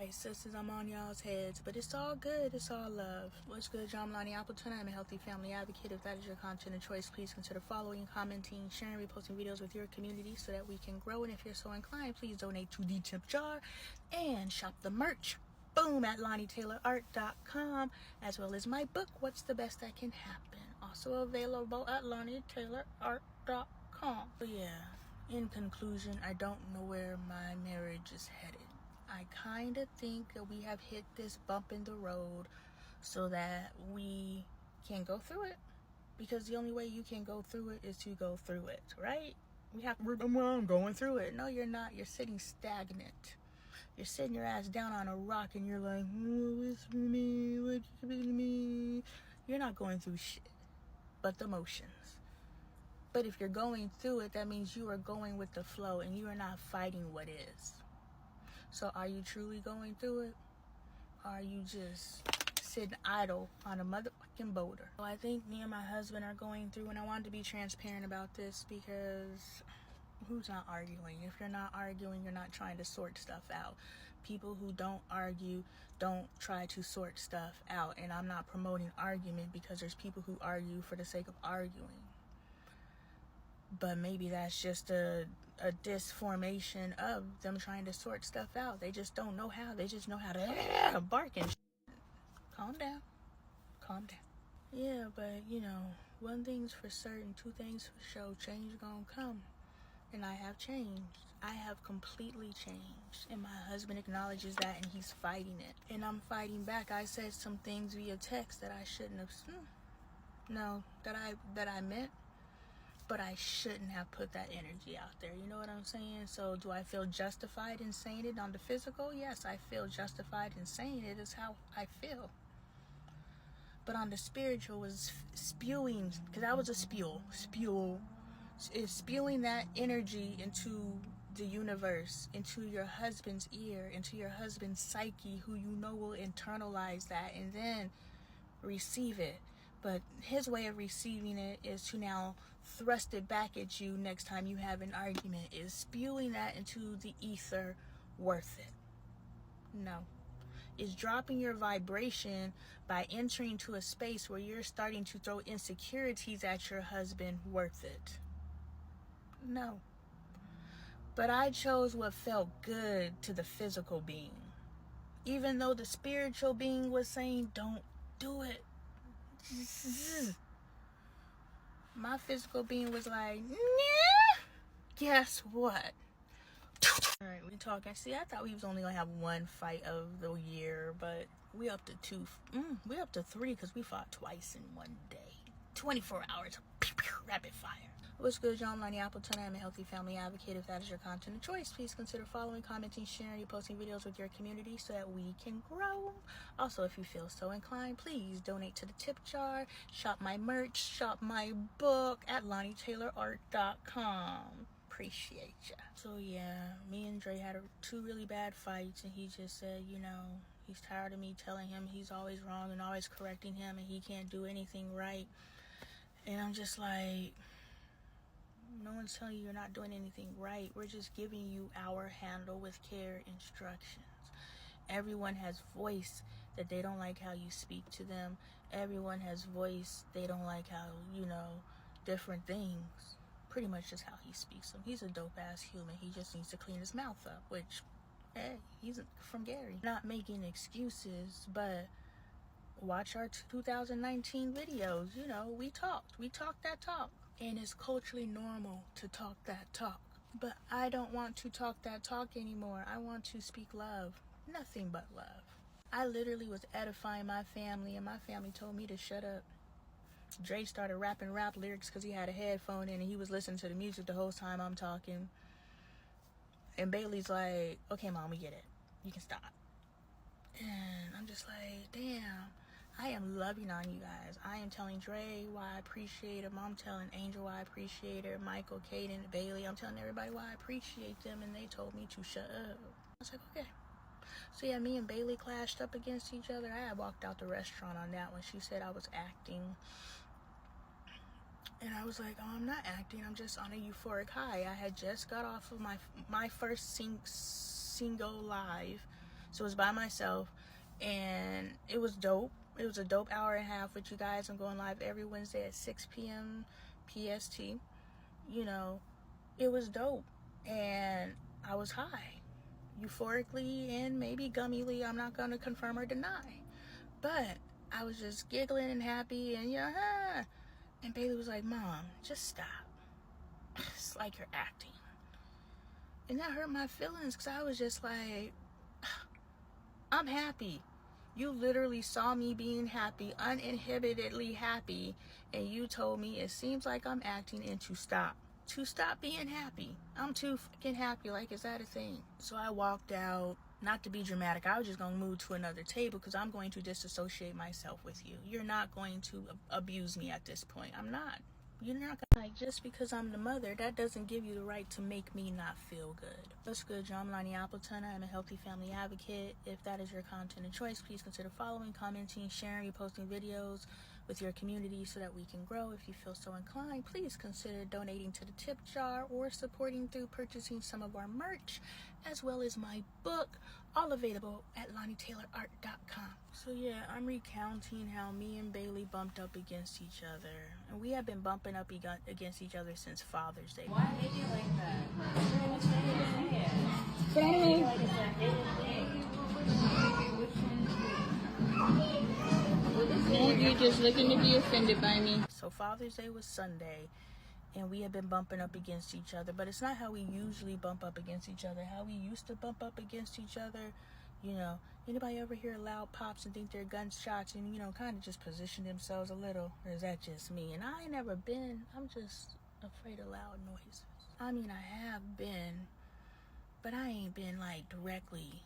Alright, sisters, I'm on y'all's heads, but it's all good. It's all love. What's good, y'all? I'm LoneeAppleton. I'm a healthy family advocate. If that is your content of choice, please consider following, commenting, sharing, reposting videos with your community so that we can grow. And if you're so inclined, please donate to the tip jar and shop the merch. Boom, at LoneeTaylorArt.com, as well as my book, What's the Best That Can Happen, also available at LoneeTaylorArt.com. But yeah, in conclusion, I don't know where my marriage is headed. I kind of think that we have hit this bump in the road so that we can go through it. Because the only way you can go through it is to go through it, right? I'm going through it. No, you're not. You're sitting stagnant. You're sitting your ass down on a rock and you're like, what's for me? What's for me? You're not going through shit but the motions. But if you're going through it, that means you are going with the flow and you are not fighting what is. So are you truly going through it? Or are you just sitting idle on a motherfucking boulder? So I think me and my husband are going through, and I wanted to be transparent about this because who's not arguing? If you're not arguing, you're not trying to sort stuff out. People who don't argue don't try to sort stuff out. And I'm not promoting argument because there's people who argue for the sake of arguing. But maybe that's just a disformation of them trying to sort stuff out. They just don't know how. They just know how to bark and calm down. Calm down. Yeah, but you know, one thing's for certain, two things for sure. Change gonna come. And I have changed. I have completely changed. And my husband acknowledges that and he's fighting it. And I'm fighting back. I said some things via text that I shouldn't have that I meant. But I shouldn't have put that energy out there. You know what I'm saying? So do I feel justified in saying it on the physical? Yes, I feel justified in saying it. It's how I feel. But on the spiritual was spewing, because I was a is spewing that energy into the universe, into your husband's ear, into your husband's psyche, who you know will internalize that and then receive it. But his way of receiving it is to now thrust it back at you next time you have an argument. Is spewing that into the ether worth it? No. Is dropping your vibration by entering to a space where you're starting to throw insecurities at your husband worth it? No. But I chose what felt good to the physical being. Even though the spiritual being was saying, don't do it. My physical being was like, yeah, guess what? Alright, we talking. See, I thought we was only gonna have one fight of the year, but we up to two. We up to three because we fought twice in one day. 24 hours, rapid fire. What's good, y'all? I'm LoneeAppleton. I'm a healthy family advocate. If that is your content of choice, please consider following, commenting, sharing, posting videos with your community so that we can grow. Also, if you feel so inclined, please donate to the tip jar, shop my merch, shop my book at LoneeTaylorArt.com. Appreciate ya. So yeah, me and Dre had two really bad fights, and he just said, you know, he's tired of me telling him he's always wrong and always correcting him and he can't do anything right. And I'm just like, no one's telling you you're not doing anything right. We're just giving you our handle with care instructions. Everyone has voice that they don't like how you speak to them. Everyone has voice they don't like how, you know, different things. Pretty much just how he speaks them. He's a dope-ass human. He just needs to clean his mouth up, which, hey, he's from Gary. Not making excuses, but watch our 2019 videos. You know, we talked that talk. And it's culturally normal to talk that talk. But I don't want to talk that talk anymore. I want to speak love. Nothing but love. I literally was edifying my family, and my family told me to shut up. Dre started rapping rap lyrics because he had a headphone in and he was listening to the music the whole time I'm talking. And Bailey's like, okay, Mom, we get it. You can stop. And I'm just like, damn. I am loving on you guys. I am telling Dre why I appreciate him. I'm telling Angel why I appreciate her. Michael, Kaden, Bailey. I'm telling everybody why I appreciate them. And they told me to shut up. I was like, okay. So yeah, me and Bailey clashed up against each other. I had walked out the restaurant on that one. She said I was acting. And I was like, oh, I'm not acting. I'm just on a euphoric high. I had just got off of my first single live So it was by myself, and it was dope. It was a dope hour and a half with you guys. I'm going live every Wednesday at 6 p.m. PST. You know, it was dope, and I was high, euphorically and maybe gummily. I'm not going to confirm or deny, but I was just giggling and happy, and and Bailey was like, Mom, just stop. It's like you're acting. And that hurt my feelings, because I was just like, I'm happy. You literally saw me being happy, uninhibitedly happy, and you told me it seems like I'm acting, and to stop being happy. I'm too fucking happy. Like, is that a thing? So I walked out. Not to be dramatic, I was just gonna move to another table, because I'm going to disassociate myself with you. You're not going to abuse me at this point. I'm not. You're not gonna, like, just because I'm the mother, that doesn't give you the right to make me not feel good. What's good, y'all? I'm LoneeAppleton. I am a healthy family advocate. If that is your content of choice, please consider following, commenting, sharing, reposting videos with your community so that we can grow. If you feel so inclined, please consider donating to the tip jar or supporting through purchasing some of our merch, as well as my book, all available at LoneeTaylorArt.com. So yeah, I'm recounting how me and Bailey bumped up against each other. And we have been bumping up against each other since Father's Day. Why did you like that? Say it again. Like it's a hidden thing. You're just looking to be offended by me. So Father's Day was Sunday, and we have been bumping up against each other, but it's not how we usually bump up against each other. How we used to bump up against each other, you know, anybody ever hear loud pops and think they're gunshots and, you know, kind of just position themselves a little? Or is that just me? And I ain't never been. I'm just afraid of loud noises. I mean, I have been, but I ain't been, like, directly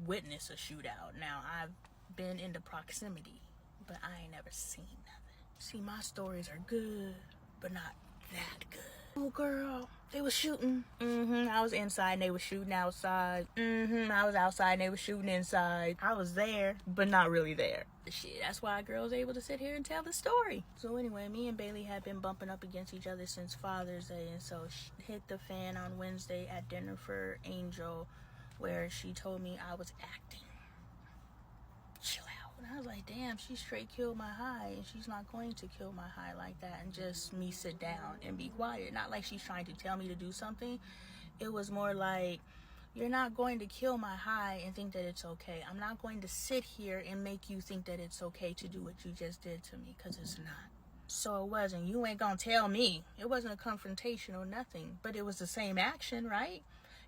witness a shootout. Now, I've been in the proximity, but I ain't never seen nothing. See, my stories are good, but not that good. Oh, girl, they was shooting. I was inside and they was shooting outside. I was outside and they was shooting inside. I was there, but not really there. Shit, that's why a girl's able to sit here and tell the story. So anyway, me and Bailey had been bumping up against each other since Father's Day, and so she hit the fan on Wednesday at dinner for Angel, where she told me I was acting. Chill out. And I was like, damn, she straight killed my high, and she's not going to kill my high like that and just me sit down and be quiet. Not like she's trying to tell me to do something. It was more like, you're not going to kill my high and think that it's okay. I'm not going to sit here and make you think that it's okay to do what you just did to me, because it's not. So it wasn't, you ain't gonna tell me. It wasn't a confrontation or nothing, but it was the same action, right?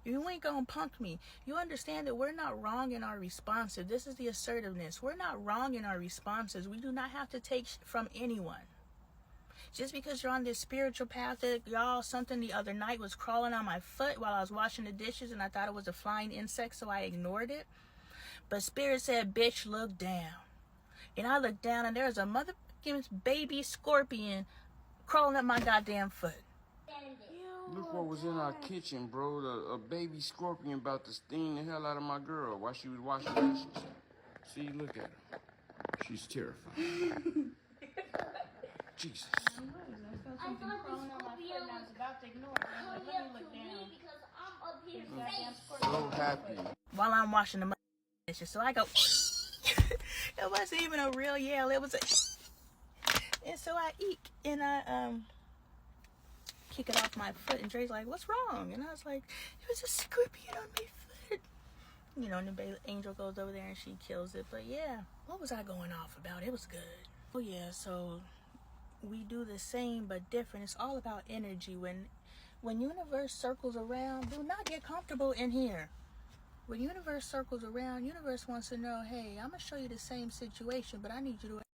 You ain't gonna punk me. You understand that we're not wrong in our responses. This is the assertiveness. We're not wrong in our responses. We do not have to take from anyone. Just because you're on this spiritual path, that y'all, something the other night was crawling on my foot while I was washing the dishes, and I thought it was a flying insect, so I ignored it. But Spirit said, bitch, look down. And I looked down, and there's a motherfucking baby scorpion crawling up my goddamn foot. Look what was in our kitchen, bro. A baby scorpion about to sting the hell out of my girl while she was washing dishes. See, look at her. She's terrified. Jesus. I thought the scorpion was about to ignore it. Let me look down. Because I'm up here So happy. While I'm washing the dishes, so I go. It wasn't even a real yell. It was a. And so I eek, and I kick it off my foot, and Dre's like, "What's wrong?" And I was like, "It was a scorpion on my foot." You know, and the Angel goes over there and she kills it. But yeah, what was I going off about? It was good. Oh yeah, so we do the same but different. It's all about energy. When universe circles around, do not get comfortable in here. When universe circles around, universe wants to know, hey, I'm gonna show you the same situation, but I need you to